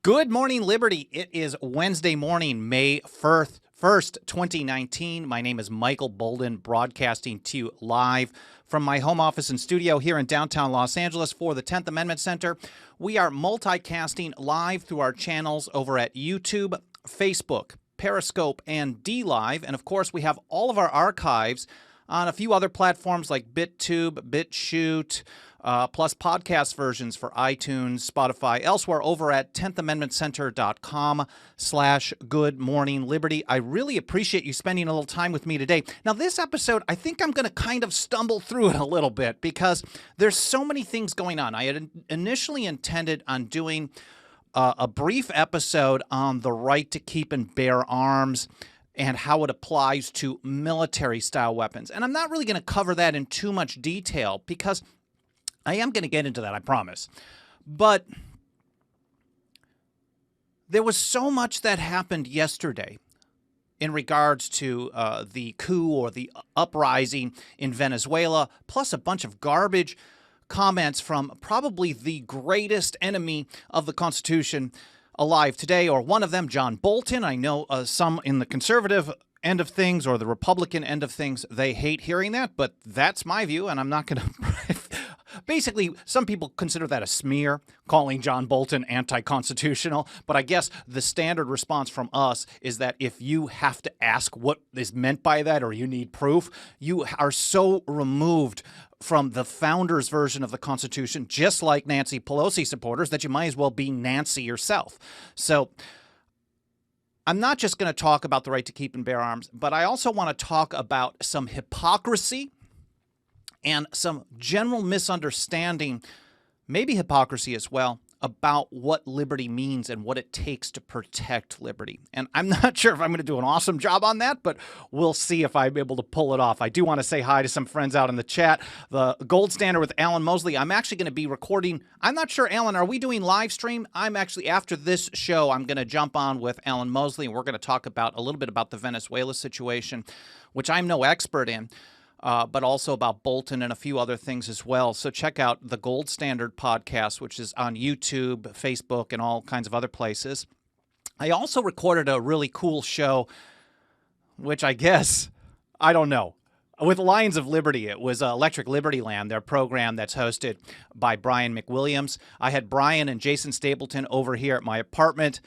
Good morning, Liberty. It is Wednesday morning, May 1st, 2019. My name is Michael Boldin, broadcasting to you live from my home office and studio here in downtown Los Angeles for the 10th Amendment Center. We are multicasting live through our channels over at YouTube, Facebook, Periscope, and DLive. And of course, we have all of our archives on a few other platforms like BitTube, BitChute, plus podcast versions for iTunes, Spotify, elsewhere over at 10thamendmentcenter.com/Good Morning Liberty. I really appreciate you spending a little time with me today. Now, this episode, I think I'm going to kind of stumble through it a little bit because there's so many things going on. I had initially intended on doing a brief episode on the right to keep and bear arms and how it applies to military-style weapons. And I'm not really going to cover that in too much detail because I am going to get into that, I promise. But there was so much that happened yesterday in regards to the coup or the uprising in Venezuela, plus a bunch of garbage comments from probably the greatest enemy of the Constitution alive today, or one of them, John Bolton. I know some in the conservative end of things or the Republican end of things, they hate hearing that, but that's my view, and I'm not going to... Basically, some people consider that a smear, calling John Bolton anti-constitutional, but I guess the standard response from us is that if you have to ask what is meant by that or you need proof, you are so removed from the founders' version of the Constitution, just like Nancy Pelosi supporters, that you might as well be Nancy yourself. So I'm not just going to talk about the right to keep and bear arms, but I also want to talk about some hypocrisy and some general misunderstanding, maybe hypocrisy as well, about what liberty means and what it takes to protect liberty. And I'm not sure if I'm going to do an awesome job on that, but we'll see if I'm able to pull it off. I do want to say hi to some friends out in the chat. The Gold Standard with Alan Mosley. I'm actually going to be recording. I'm not sure, Alan, are we doing live stream? I'm actually, after this show, I'm going to jump on with Alan Mosley, and we're going to talk about a little bit about the Venezuela situation, which I'm no expert in. But also about Bolton and a few other things as well. So check out the Gold Standard podcast, which is on YouTube, Facebook, and all kinds of other places. I also recorded a really cool show, which I guess, I don't know, with Lions of Liberty. It was Electric Liberty Land, their program that's hosted by Brian McWilliams. I had Brian and Jason Stapleton over here at my apartment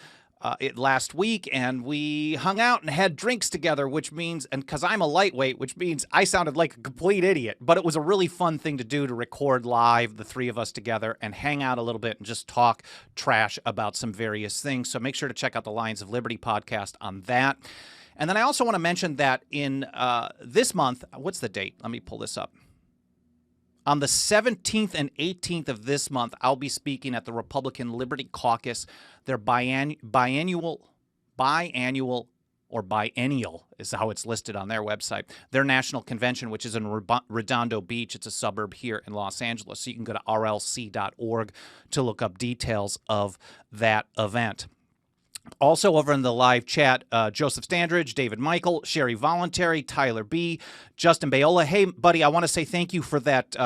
last week, and we hung out and had drinks together, which means, and because I'm a lightweight, which means I sounded like a complete idiot, but it was a really fun thing to do, to record live, the three of us together, and hang out a little bit and just talk trash about some various things. So make sure to check out the Lions of Liberty podcast on that. And then I also want to mention that in this month, what's the date? Let me pull this up. On the 17th and 18th of this month, I'll be speaking at the Republican Liberty Caucus. Their biennial or biennial is how it's listed on their website. Their national convention, which is in Redondo Beach. It's a suburb here in Los Angeles. So you can go to rlc.org to look up details of that event. Also over in the live chat, Joseph Standridge, David Michael, Sherry Voluntary, Tyler B., Justin Bayola. Hey, buddy, I want to say thank you for that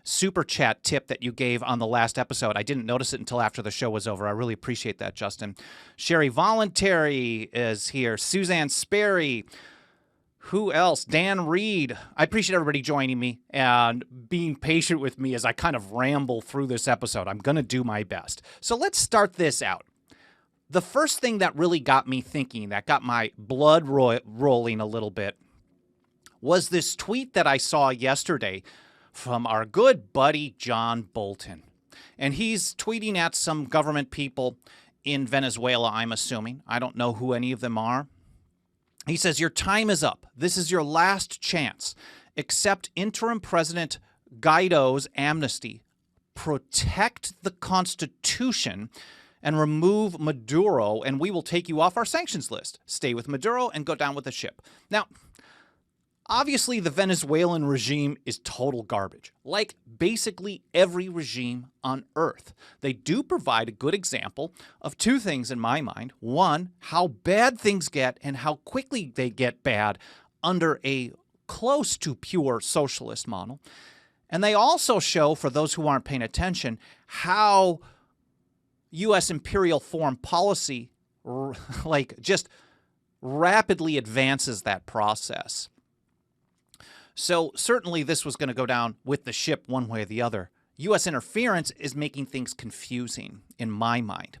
super chat tip that you gave on the last episode. I didn't notice it until after the show was over. I really appreciate that, Justin. Sherry Voluntary is here. Suzanne Sperry. Who else? Dan Reed. I appreciate everybody joining me and being patient with me as I kind of ramble through this episode. I'm going to do my best. So let's start this out. The first thing that really got me thinking, that got my blood rolling a little bit, was this tweet that I saw yesterday from our good buddy John Bolton. And he's tweeting at some government people in Venezuela, I'm assuming. I don't know who any of them are. He says, "Your time is up. This is your last chance. Accept interim President Guaido's amnesty. Protect the Constitution and remove Maduro, and we will take you off our sanctions list. Stay with Maduro and go down with the ship." Now, obviously, the Venezuelan regime is total garbage, like basically every regime on Earth. They do provide a good example of two things in my mind. One, how bad things get and how quickly they get bad under a close to pure socialist model. And they also show, for those who aren't paying attention, how U.S. imperial foreign policy just rapidly advances that process. So certainly this was going to go down with the ship one way or the other. U.S. interference is making things confusing in my mind.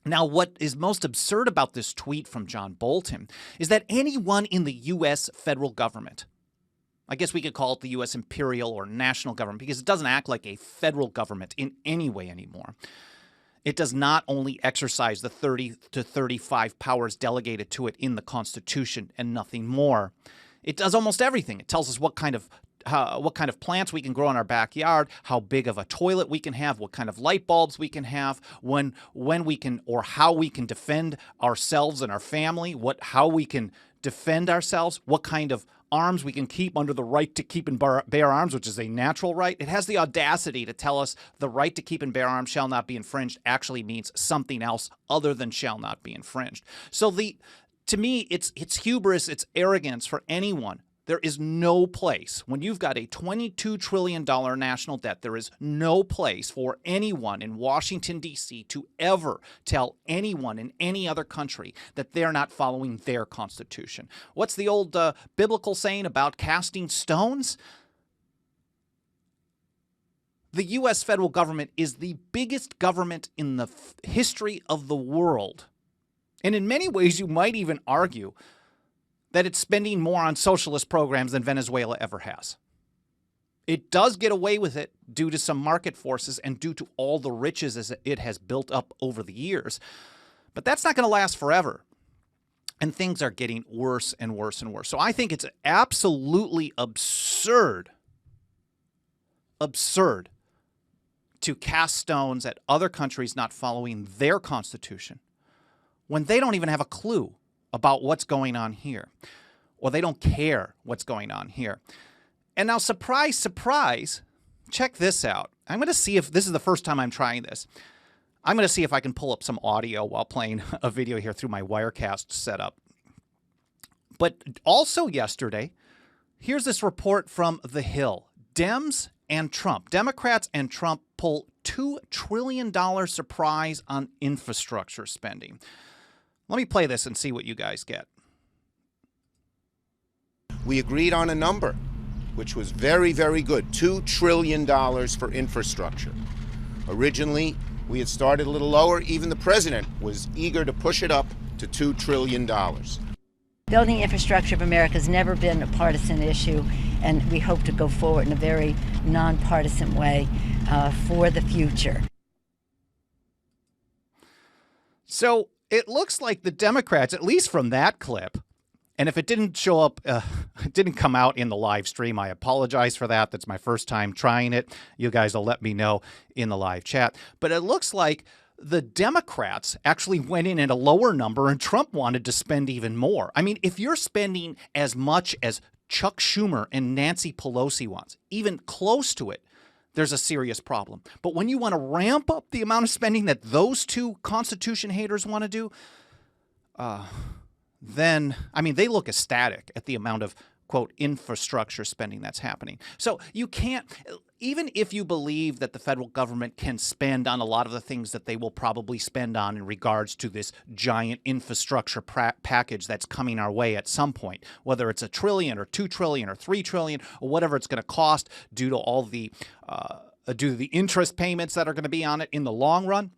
Now, what is most absurd about this tweet from John Bolton is that anyone in the U.S. federal government, I guess we could call it the U.S. imperial or national government because it doesn't act like a federal government in any way anymore. It does not only exercise the 30 to 35 powers delegated to it in the Constitution and nothing more. It does almost everything. It tells us what kind of plants we can grow in our backyard, how big of a toilet we can have, what kind of light bulbs we can have, when we can or how we can defend ourselves and our family, how we can defend ourselves, what kind of arms we can keep under the right to keep and bear arms, which is a natural right. It has the audacity to tell us the right to keep and bear arms shall not be infringed actually means something else other than shall not be infringed. So to me, it's hubris, it's arrogance for anyone. There is no place, when you've got a $22 trillion national debt, there is no place for anyone in Washington, D.C. to ever tell anyone in any other country that they're not following their Constitution. What's the old biblical saying about casting stones? The U.S. federal government is the biggest government in the history of the world. And in many ways, you might even argue that it's spending more on socialist programs than Venezuela ever has. It does get away with it due to some market forces and due to all the riches as it has built up over the years. But that's not going to last forever. And things are getting worse and worse and worse. So I think it's absolutely absurd to cast stones at other countries not following their constitution when they don't even have a clue about what's going on here, or they don't care what's going on here. And now, surprise, surprise, check this out. I'm going to see if this is the first time I'm trying this. I'm going to see if I can pull up some audio while playing a video here through my Wirecast setup. But also yesterday, here's this report from The Hill. Dems and Trump, Democrats and Trump pull $2 trillion surprise on infrastructure spending. Let me play this and see what you guys get. We agreed on a number, which was very, very good, $2 trillion for infrastructure. Originally, we had started a little lower. Even the president was eager to push it up to $2 trillion. Building infrastructure of America has never been a partisan issue, and we hope to go forward in a very nonpartisan way for the future. So it looks like the Democrats, at least from that clip, and if it didn't show up, it didn't come out in the live stream, I apologize for that. That's my first time trying it. You guys will let me know in the live chat. But it looks like the Democrats actually went in at a lower number and Trump wanted to spend even more. I mean, if you're spending as much as Chuck Schumer and Nancy Pelosi wants, even close to it, there's a serious problem. But when you want to ramp up the amount of spending that those two Constitution haters want to do, then, I mean, they look ecstatic at the amount of, quote, infrastructure spending that's happening. So you can't, even if you believe that the federal government can spend on a lot of the things that they will probably spend on in regards to this giant infrastructure package that's coming our way at some point, whether it's $1 trillion or $2 trillion or $3 trillion or whatever it's going to cost due to all the interest payments that are going to be on it in the long run.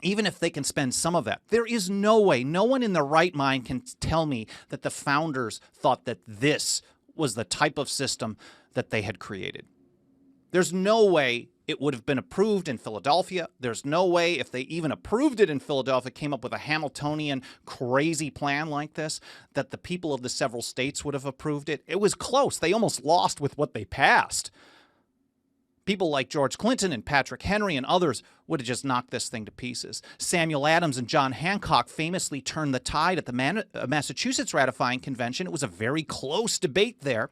Even if they can spend some of that, there is no way, no one in their right mind can tell me that the founders thought that this was the type of system that they had created. There's no way it would have been approved in Philadelphia. There's no way if they even approved it in Philadelphia, came up with a Hamiltonian crazy plan like this, that the people of the several states would have approved it. It was close. They almost lost with what they passed. People like George Clinton and Patrick Henry and others would have just knocked this thing to pieces. Samuel Adams and John Hancock famously turned the tide at the Massachusetts ratifying convention. It was a very close debate there.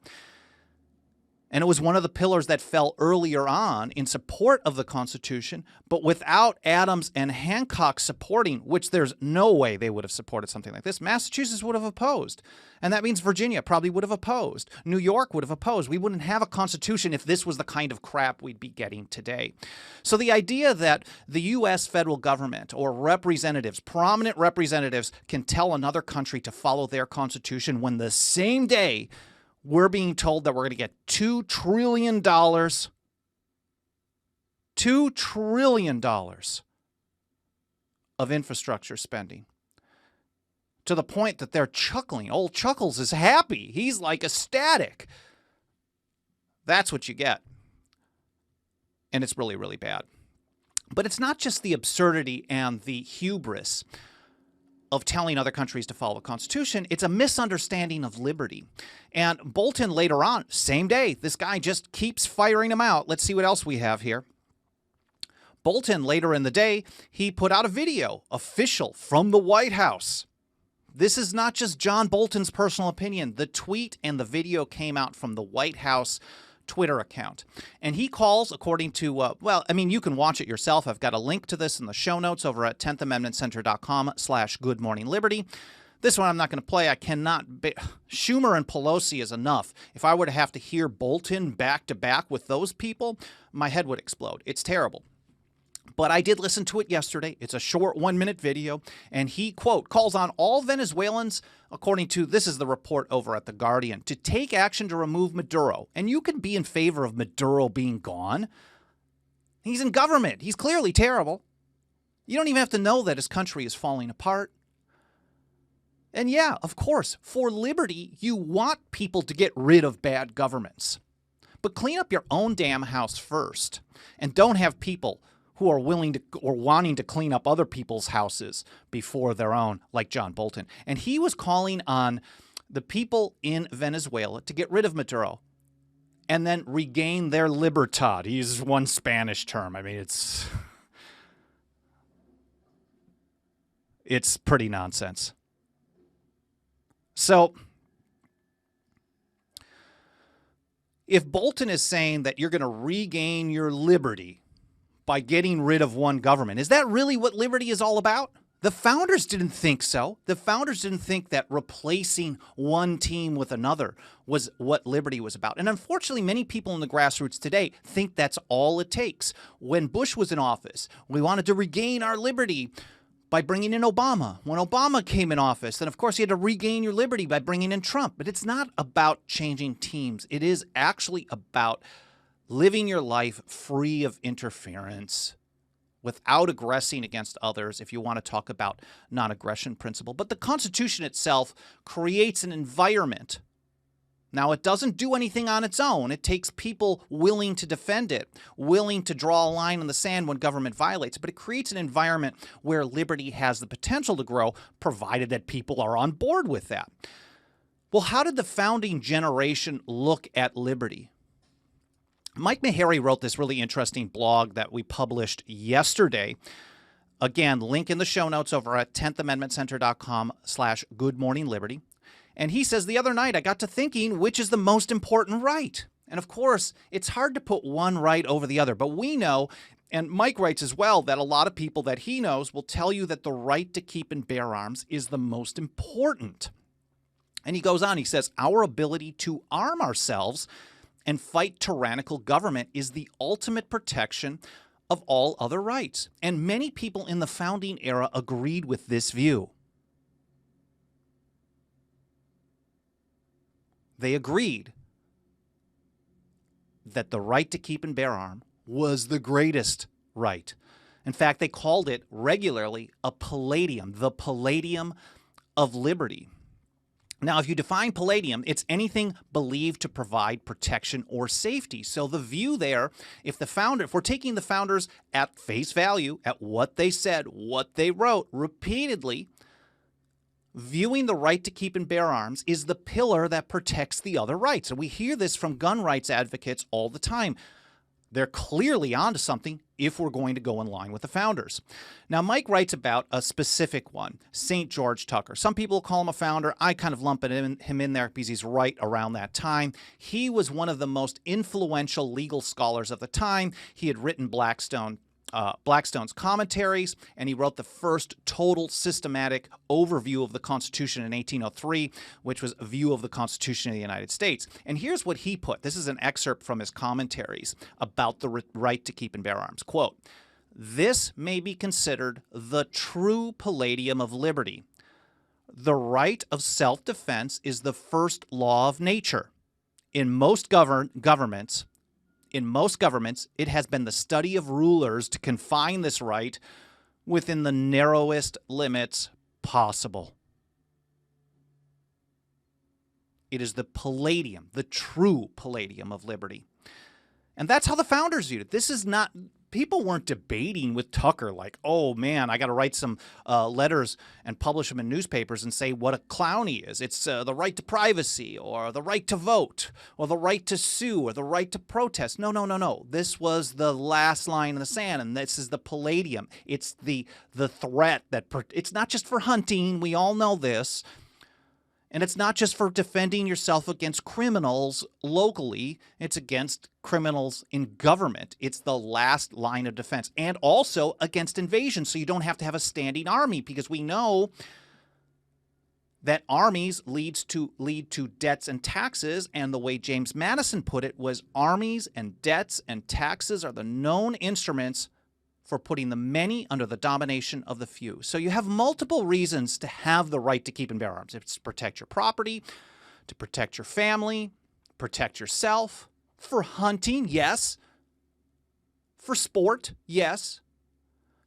And it was one of the pillars that fell earlier on in support of the Constitution, but without Adams and Hancock supporting, which there's no way they would have supported something like this, Massachusetts would have opposed. And that means Virginia probably would have opposed. New York would have opposed. We wouldn't have a Constitution if this was the kind of crap we'd be getting today. So the idea that the U.S. federal government or representatives, prominent representatives, can tell another country to follow their Constitution when the same day we're being told that we're going to get $2 trillion, $2 trillion of infrastructure spending, to the point that they're chuckling. Old Chuckles is happy. He's like ecstatic. That's what you get. And it's really, really bad. But it's not just the absurdity and the hubris of telling other countries to follow the Constitution. It's a misunderstanding of liberty. And Bolton later on, same day, this guy just keeps firing them out. Let's see what else we have here. Bolton, later in the day, he put out a video, official, from the White House. This is not just John Bolton's personal opinion. The tweet and the video came out from the White House Twitter account. And he calls, according to, well, I mean, you can watch it yourself. I've got a link to this in the show notes over at 10thamendmentcenter.com/goodmorningliberty. This one I'm not going to play. I cannot. Schumer and Pelosi is enough. If I were to have to hear Bolton back to back with those people, my head would explode. It's terrible. But I did listen to it yesterday. It's a short 1-minute video. And he, quote, calls on all Venezuelans, according to, this is the report over at The Guardian, to take action to remove Maduro. And you can be in favor of Maduro being gone. He's in government. He's clearly terrible. You don't even have to know that his country is falling apart. And yeah, of course, for liberty, you want people to get rid of bad governments. But clean up your own damn house first. And don't have people who are willing to or wanting to clean up other people's houses before their own, like John Bolton. And he was calling on the people in Venezuela to get rid of Maduro and then regain their Libertad. He uses one Spanish term. I mean, it's pretty nonsense. So if Bolton is saying that you're going to regain your liberty by getting rid of one government, is that really what liberty is all about? The founders didn't think so. The founders didn't think that replacing one team with another was what liberty was about. And unfortunately, many people in the grassroots today think that's all it takes. When Bush was in office, we wanted to regain our liberty by bringing in Obama. When Obama came in office, then of course you had to regain your liberty by bringing in Trump. But it's not about changing teams. It is actually about living your life free of interference, without aggressing against others, if you want to talk about non-aggression principle. But the Constitution itself creates an environment. Now, it doesn't do anything on its own. It takes people willing to defend it, willing to draw a line in the sand when government violates it. But it creates an environment where liberty has the potential to grow, provided that people are on board with that. Well, how did the founding generation look at liberty? Mike Meharry wrote this really interesting blog that we published yesterday. Again, link in the show notes over at 10thamendmentcenter.com/goodmorningliberty. And he says, the other night I got to thinking, which is the most important right? And of course, it's hard to put one right over the other. But we know, and Mike writes as well, that a lot of people that he knows will tell you that the right to keep and bear arms is the most important. And he goes on, he says, our ability to arm ourselves and fight tyrannical government is the ultimate protection of all other rights. And many people in the founding era agreed with this view. They agreed that the right to keep and bear arms was the greatest right. In fact, they called it regularly a palladium, the palladium of liberty. Now, if you define palladium, it's anything believed to provide protection or safety. So the view there, if we're taking the founders at face value, at what they said, what they wrote repeatedly, viewing the right to keep and bear arms is the pillar that protects the other rights. And we hear this from gun rights advocates all the time. they're clearly onto something if we're going to go in line with the founders. Now, Mike writes about a specific one, St. George Tucker. Some people call him a founder. I kind of lump him in there because he's right around that time. He was one of the most influential legal scholars of the time. He had written Blackstone's commentaries, and he wrote the first total systematic overview of the Constitution in 1803, which was a view of the Constitution of the United States. And here's what he put. This is an excerpt from his commentaries about the right to keep and bear arms. Quote, "This may be considered the true palladium of liberty. The right of self-defense is the first law of nature. In most governments, it has been the study of rulers to confine this right within the narrowest limits possible." It is the palladium, the true palladium of liberty. And that's how the founders viewed it. This is not, people weren't debating with Tucker like, oh man, I got to write some letters and publish them in newspapers and say what a clown he is. It's the right to privacy, or the right to vote, or the right to sue, or the right to protest. No. This was the last line in the sand, and this is the palladium. It's the threat that, it's not just for hunting. We all know this. And it's not just for defending yourself against criminals locally. It's against criminals in government. It's the last line of defense. And also against invasion, so you don't have to have a standing army, because we know that armies lead to debts and taxes. And the way James Madison put it was, armies and debts and taxes are the known instruments for putting the many under the domination of the few. So you have multiple reasons to have the right to keep and bear arms. It's to protect your property, to protect your family, protect yourself, for hunting, yes, for sport, yes,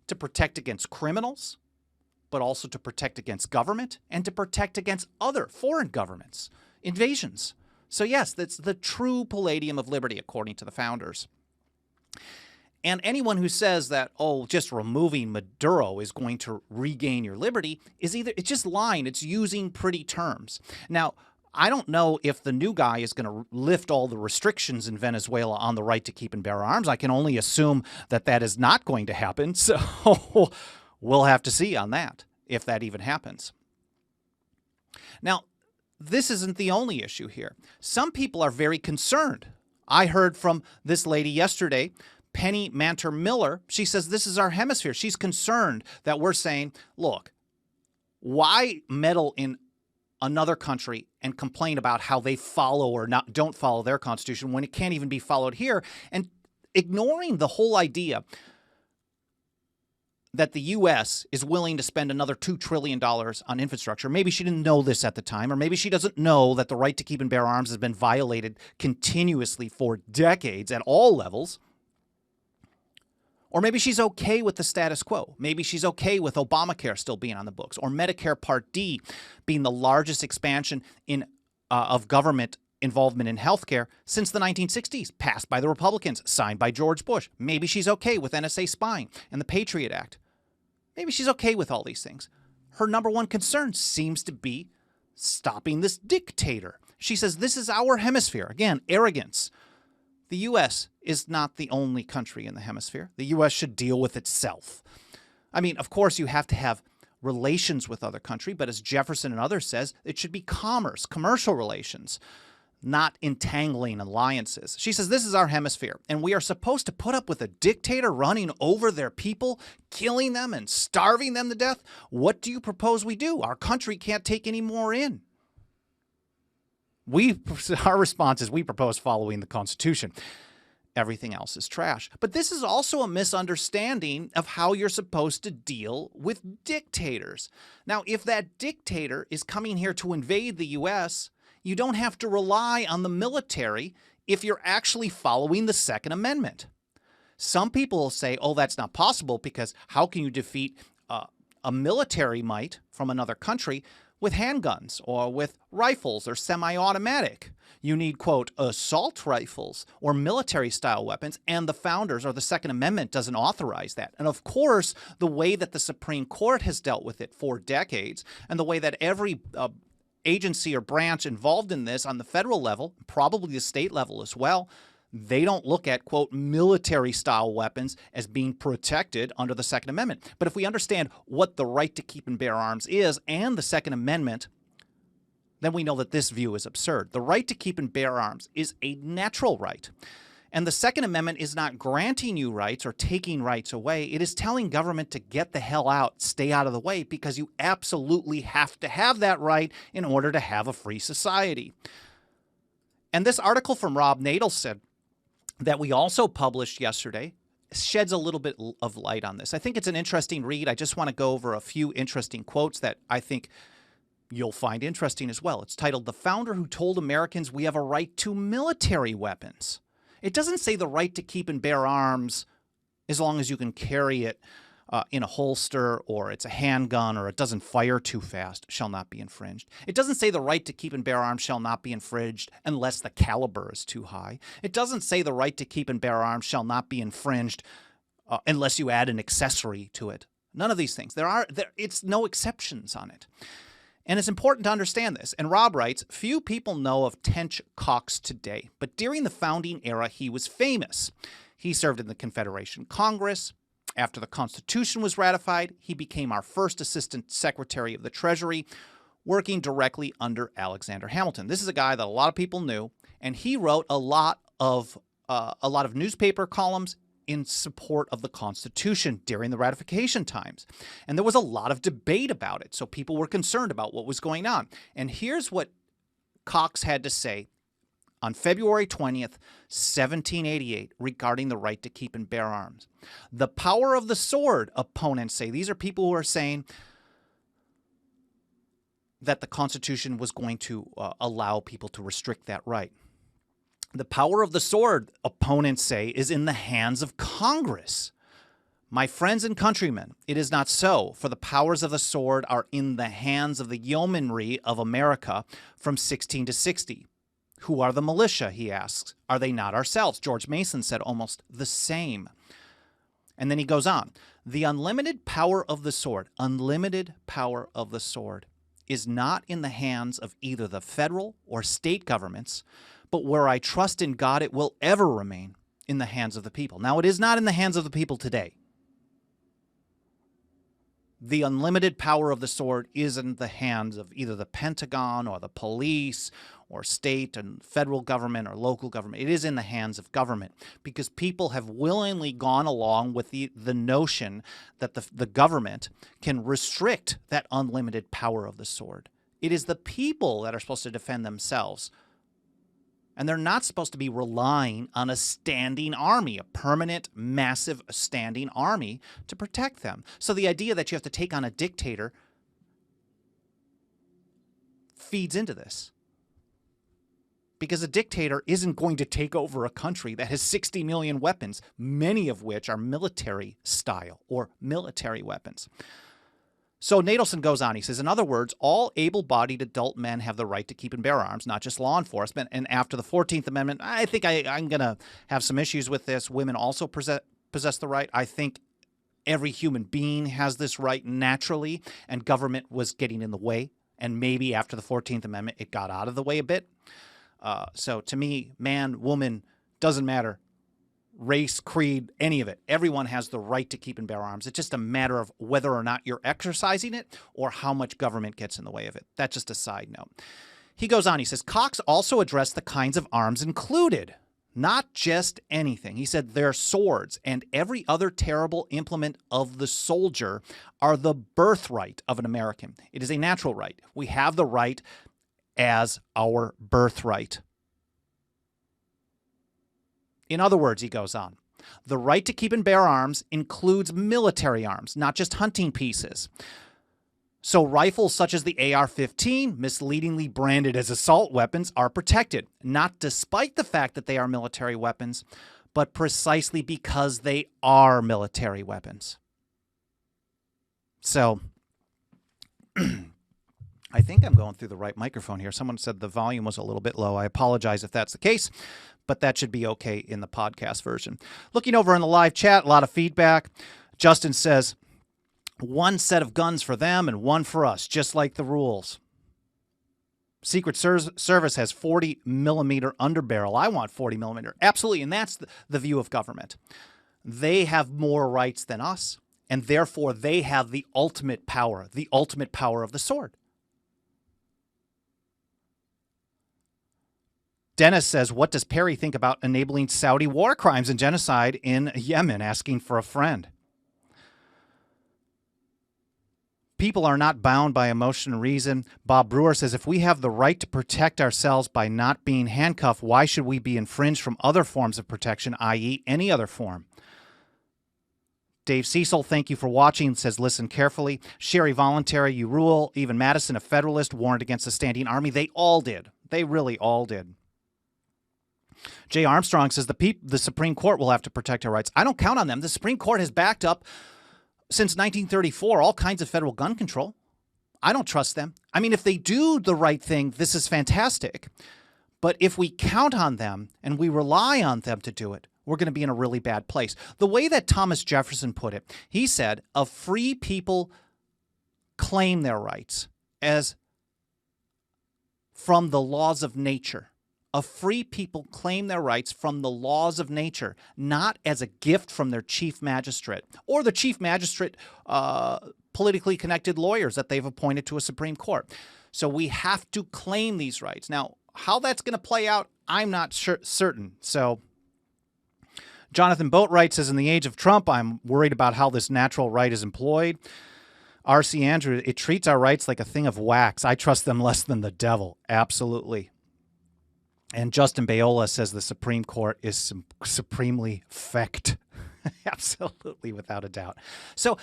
to protect against criminals, but also to protect against government, and to protect against other foreign governments, invasions. So yes, that's the true palladium of liberty, according to the founders. And anyone who says that, oh, just removing Maduro is going to regain your liberty is it's just lying. It's using pretty terms. Now, I don't know if the new guy is going to lift all the restrictions in Venezuela on the right to keep and bear arms. I can only assume that that is not going to happen. So we'll have to see on that, if that even happens. Now, this isn't the only issue here. Some people are very concerned. I heard from this lady yesterday, Penny Manter Miller. She says this is our hemisphere. She's concerned that we're saying, look, why meddle in another country and complain about how they follow or don't follow their constitution when it can't even be followed here, and ignoring the whole idea that the U.S. is willing to spend another $2 trillion on infrastructure. Maybe she didn't know this at the time, or maybe she doesn't know that the right to keep and bear arms has been violated continuously for decades at all levels. Or maybe she's okay with the status quo. Maybe she's okay with Obamacare still being on the books, or Medicare Part D being the largest expansion of government involvement in healthcare since the 1960s, passed by the Republicans, signed by George Bush. Maybe she's okay with NSA spying and the Patriot Act. Maybe she's okay with all these things. Her number one concern seems to be stopping this dictator. She says this is our hemisphere. Again, arrogance. The U.S. is not the only country in the hemisphere. The U.S. should deal with itself. I mean, of course, you have to have relations with other country, but as Jefferson and others says, it should be commerce, commercial relations, not entangling alliances. She says this is our hemisphere, and we are supposed to put up with a dictator running over their people, killing them and starving them to death. What do you propose we do? Our country can't take any more in. Our response is we propose following the Constitution. Everything else is trash. But this is also a misunderstanding of how you're supposed to deal with dictators. Now, if that dictator is coming here to invade the U.S., you don't have to rely on the military if you're actually following the Second Amendment. Some people will say, oh, that's not possible because how can you defeat a military might from another country with handguns or with rifles or semi-automatic? You need, quote, assault rifles or military-style weapons, and the founders or the Second Amendment doesn't authorize that. And of course, the way that the Supreme Court has dealt with it for decades, and the way that every agency or branch involved in this on the federal level, probably the state level as well, They don't look at, quote, military-style weapons as being protected under the Second Amendment. But if we understand what the right to keep and bear arms is and the Second Amendment, then we know that this view is absurd. The right to keep and bear arms is a natural right. And the Second Amendment is not granting you rights or taking rights away. It is telling government to get the hell out, stay out of the way, because you absolutely have to have that right in order to have a free society. And this article from Rob Nadelson that we also published yesterday sheds a little bit of light on this. I think it's an interesting read. I just want to go over a few interesting quotes that I think you'll find interesting as well. It's titled, "The Founder Who Told Americans We Have a Right to Military Weapons." It doesn't say the right to keep and bear arms as long as you can carry it in a holster, or it's a handgun, or it doesn't fire too fast, shall not be infringed. It doesn't say the right to keep and bear arms shall not be infringed unless the caliber is too high. It doesn't say the right to keep and bear arms shall not be infringed unless you add an accessory to it. None of these things. It's no exceptions on it. And it's important to understand this. And Rob writes, "Few people know of Tench Coxe today, but during the founding era, he was famous. He served in the Confederation Congress. After the Constitution was ratified, he became our first Assistant Secretary of the Treasury, working directly under Alexander Hamilton." This is a guy that a lot of people knew, and he wrote a lot of newspaper columns in support of the Constitution during the ratification times. And there was a lot of debate about it, so people were concerned about what was going on. And here's what Coxe had to say on February 20th, 1788, regarding the right to keep and bear arms. "The power of the sword," opponents say. These are people who are saying that the Constitution was going to allow people to restrict that right. "The power of the sword," opponents say, "is in the hands of Congress. My friends and countrymen, it is not so, for the powers of the sword are in the hands of the yeomanry of America from 16 to 60. Who are the militia?" he asks. "Are they not ourselves?" George Mason said almost the same. And then he goes on. "The unlimited power of the sword," unlimited power of the sword, "is not in the hands of either the federal or state governments, but where I trust in God it will ever remain, in the hands of the people." Now, it is not in the hands of the people today. The unlimited power of the sword is in the hands of either the Pentagon or the police or state and federal government or local government. It is in the hands of government because people have willingly gone along with the notion that the government can restrict that unlimited power of the sword. It is the people that are supposed to defend themselves. And they're not supposed to be relying on a standing army, a permanent, massive standing army to protect them. So the idea that you have to take on a dictator feeds into this. Because a dictator isn't going to take over a country that has 60 million weapons, many of which are military style or military weapons. So Nadelson goes on. He says, "In other words, all able-bodied adult men have the right to keep and bear arms, not just law enforcement. And after the 14th Amendment, I think I'm going to have some issues with this. Women also possess the right. I think every human being has this right naturally, and government was getting in the way. And maybe after the 14th Amendment, it got out of the way a bit. So to me, man, woman, doesn't matter. Race, creed, any of it. Everyone has the right to keep and bear arms. It's just a matter of whether or not you're exercising it or how much government gets in the way of it." That's just a side note. He goes on. He says, "Coxe also addressed the kinds of arms included, not just anything. He said their swords and every other terrible implement of the soldier are the birthright of an American. It is a natural right. We have the right as our birthright." In other words, he goes on, "The right to keep and bear arms includes military arms, not just hunting pieces. So rifles such as the AR-15, misleadingly branded as assault weapons, are protected, not despite the fact that they are military weapons, but precisely because they are military weapons." So I think I'm going through the right microphone here. Someone said the volume was a little bit low. I apologize if that's the case, but that should be okay in the podcast version. Looking over in the live chat, a lot of feedback. Justin says, "One set of guns for them and one for us, just like the rules." Secret Service has 40 millimeter underbarrel. I want 40 millimeter. Absolutely. And that's the view of government. They have more rights than us, and therefore they have the ultimate power of the sword. Dennis says, what does Perry think about enabling Saudi war crimes and genocide in Yemen? Asking for a friend. People are not bound by emotion and reason. Bob Brewer says, if we have the right to protect ourselves by not being handcuffed, why should we be infringed from other forms of protection, i.e. any other form? Dave Cecil, thank you for watching, says, listen carefully. Sherry, voluntary, you rule. Even Madison, a Federalist, warned against a standing army. They all did. They really all did. Jay Armstrong says, the Supreme Court will have to protect our rights. I don't count on them. The Supreme Court has backed up, since 1934, all kinds of federal gun control. I don't trust them. I mean, if they do the right thing, this is fantastic. But if we count on them and we rely on them to do it, we're going to be in a really bad place. The way that Thomas Jefferson put it, he said, a free people claim their rights as from the laws of nature. A free people claim their rights from the laws of nature, not as a gift from their chief magistrate or the chief magistrate politically connected lawyers that they've appointed to a Supreme Court. So we have to claim these rights. Now, how that's going to play out, I'm not certain. So Jonathan Boatwright says, in the age of Trump, I'm worried about how this natural right is employed. R.C. Andrew, it treats our rights like a thing of wax. I trust them less than the devil. Absolutely. And Justin Bayola says the Supreme Court is supremely fecked. Absolutely, without a doubt. So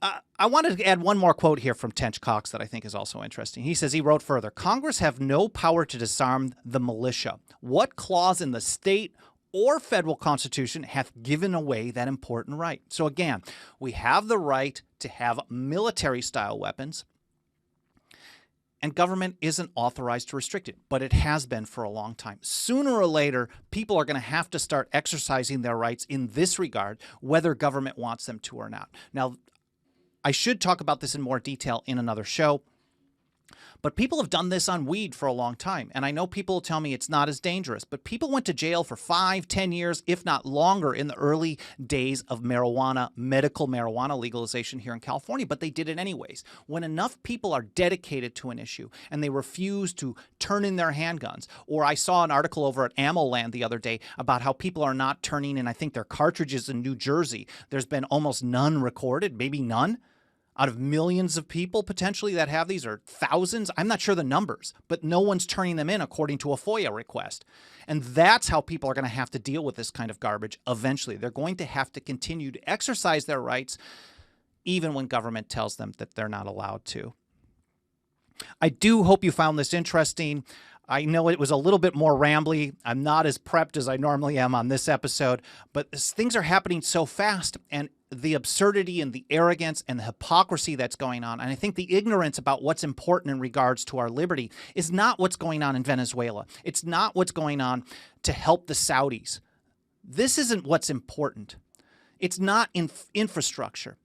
I wanted to add one more quote here from Tench Cox that I think is also interesting. He says, he wrote further, Congress have no power to disarm the militia. What clause in the state or federal constitution hath given away that important right? So again, we have the right to have military-style weapons, and government isn't authorized to restrict it, but it has been for a long time. Sooner or later, people are going to have to start exercising their rights in this regard, whether government wants them to or not. Now, I should talk about this in more detail in another show, but people have done this on weed for a long time. And I know people tell me it's not as dangerous, but people went to jail for 5, 10 years, if not longer, in the early days of marijuana, medical marijuana legalization here in California, but they did it anyways. When enough people are dedicated to an issue and they refuse to turn in their handguns, or I saw an article over at Ammo Land the other day about how people are not turning in, I think, their cartridges in New Jersey. There's been almost none recorded, maybe none. Out of millions of people potentially that have these, or thousands, I'm not sure the numbers, but no one's turning them in according to a FOIA request. And that's how people are going to have to deal with this kind of garbage eventually. They're going to have to continue to exercise their rights even when government tells them that they're not allowed to. I do hope you found this interesting. I know it was a little bit more rambly. I'm not as prepped as I normally am on this episode, but things are happening so fast, and the absurdity and the arrogance and the hypocrisy that's going on, and I think the ignorance about what's important in regards to our liberty is not what's going on in Venezuela. It's not what's going on to help the Saudis. This isn't what's important. It's not infrastructure.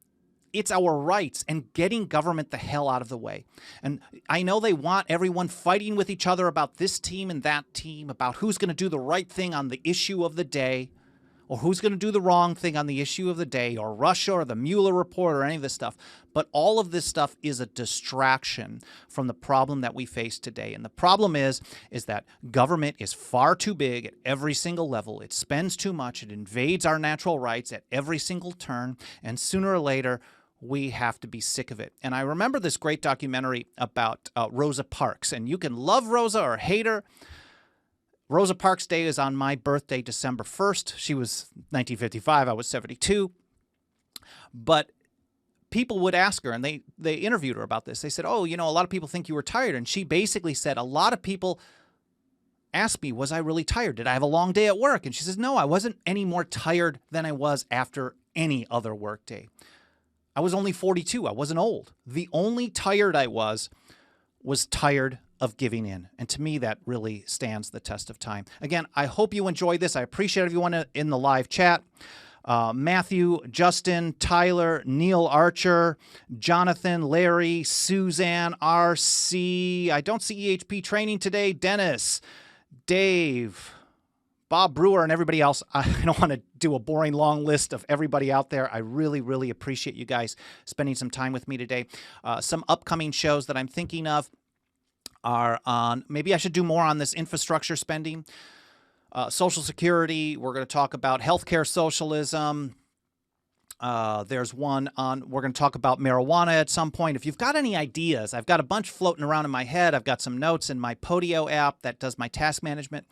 It's our rights and getting government the hell out of the way. And I know they want everyone fighting with each other about this team and that team, about who's going to do the right thing on the issue of the day, or who's going to do the wrong thing on the issue of the day, or Russia or the Mueller report or any of this stuff. But all of this stuff is a distraction from the problem that we face today. And the problem is that government is far too big at every single level. It spends too much. It invades our natural rights at every single turn. And sooner or later, we have to be sick of it. And I remember this great documentary about Rosa Parks. And you can love Rosa or hate her. Rosa Parks' Day is on my birthday, December 1st. She was 1955. I was 72. But people would ask her, and they interviewed her about this. They said, oh, you know, a lot of people think you were tired. And she basically said, a lot of people asked me, was I really tired? Did I have a long day at work? And she says, no, I wasn't any more tired than I was after any other work day. I was only 42. I wasn't old. The only tired I was tired of giving in. And to me, that really stands the test of time. Again, I hope you enjoyed this. I appreciate everyone in the live chat. Matthew, Justin, Tyler, Neil Archer, Jonathan, Larry, Suzanne, RC. I don't see EHP training today. Dennis, Dave, Bob Brewer, and everybody else. I don't want to do a boring long list of everybody out there. I really, really appreciate you guys spending some time with me today. Some upcoming shows that I'm thinking of are on, maybe I should do more on this infrastructure spending. Social Security, we're going to talk about healthcare socialism. There's one on, we're going to talk about marijuana at some point. If you've got any ideas, I've got a bunch floating around in my head. I've got some notes in my Podio app that does my task management.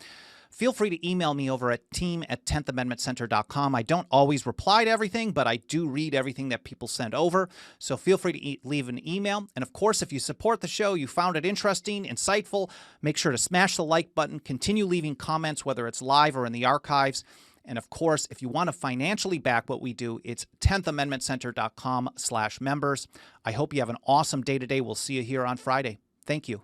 Feel free to email me over at team@10thamendmentcenter.com. I don't always reply to everything, but I do read everything that people send over. So feel free to leave an email. And of course, if you support the show, you found it interesting, insightful, make sure to smash the like button, continue leaving comments, whether it's live or in the archives. And of course, if you want to financially back what we do, it's 10thamendmentcenter.com/members. I hope you have an awesome day today. We'll see you here on Friday. Thank you.